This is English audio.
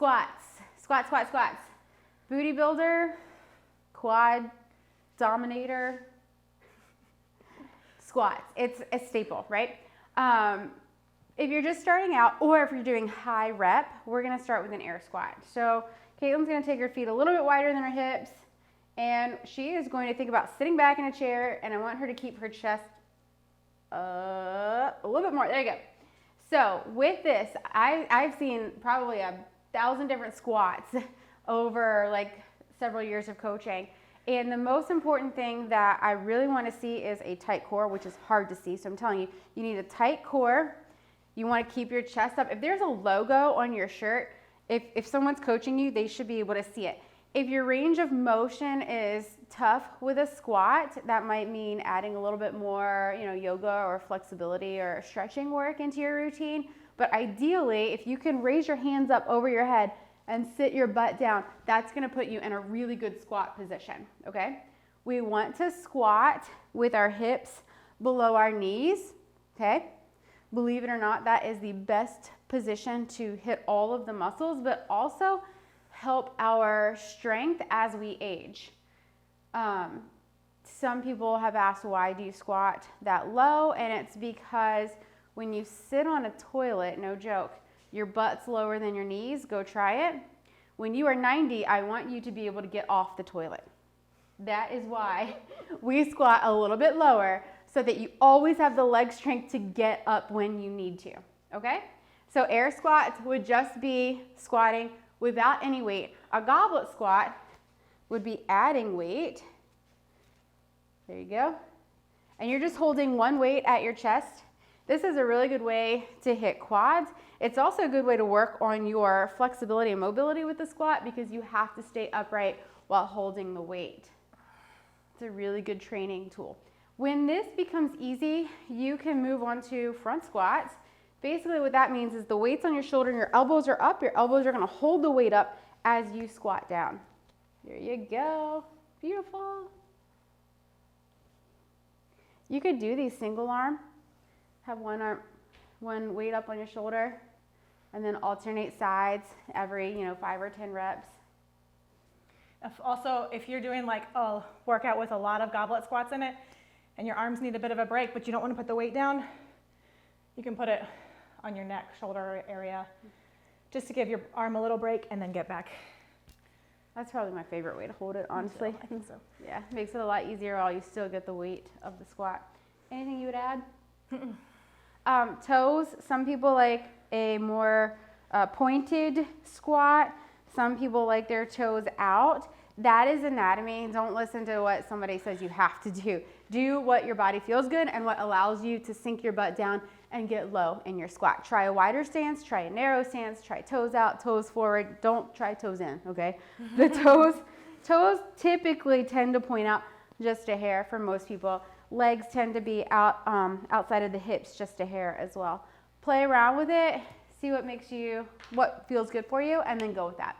Squats, squat, squat, squats. Booty builder, quad dominator, squats. It's a staple, right? If you're just starting out, or if you're doing high rep, we're gonna start with an air squat. So Caitlin's gonna take her feet a little bit wider than her hips, and she is going to think about sitting back in a chair, and I want her to keep her chest a little bit more. There you go. So with this, I've seen probably 1,000 different squats over like several years of coaching. And the most important thing that I really want to see is a tight core, which is hard to see. So I'm telling you, you need a tight core. You want to keep your chest up. If there's a logo on your shirt, if someone's coaching you, they should be able to see it. If your range of motion is tough with a squat, that might mean adding a little bit more, yoga or flexibility or stretching work into your routine. But ideally, if you can raise your hands up over your head and sit your butt down, that's gonna put you in a really good squat position, okay? We want to squat with our hips below our knees, okay? Believe it or not, that is the best position to hit all of the muscles, but also help our strength as we age. Some people have asked, why do you squat that low? And it's because when you sit on a toilet, no joke, your butt's lower than your knees. Go try it. When you are 90, I want you to be able to get off the toilet. That is why we squat a little bit lower, so that you always have the leg strength to get up when you need to, okay? So air squats would just be squatting without any weight. A goblet squat would be adding weight. There you go. And you're just holding one weight at your chest. This is a really good way to hit quads. It's also a good way to work on your flexibility and mobility with the squat, because you have to stay upright while holding the weight. It's a really good training tool. When this becomes easy, you can move on to front squats. Basically what that means is the weight's on your shoulder and your elbows are up. Your elbows are gonna hold the weight up as you squat down. There you go, beautiful. You could do these single arm, have one arm, one weight up on your shoulder, and then alternate sides every 5 or 10 reps. Also, if you're doing like a workout with a lot of goblet squats in it, and your arms need a bit of a break, but you don't want to put the weight down, you can put it on your neck, shoulder area, just to give your arm a little break and then get back. That's probably my favorite way to hold it, honestly. I think so. Yeah, it makes it a lot easier while you still get the weight of the squat. Anything you would add? Toes, some people like a more pointed squat. Some people like their toes out. That is anatomy. Don't listen to what somebody says you have to do. Do what your body feels good and what allows you to sink your butt down and get low in your squat. Try a wider stance, try a narrow stance, try toes out, toes forward. Don't try toes in, okay? The toes typically tend to point out just a hair for most people. Legs tend to be out outside of the hips just a hair as well. Play around with it, see what feels good for you, and then go with that.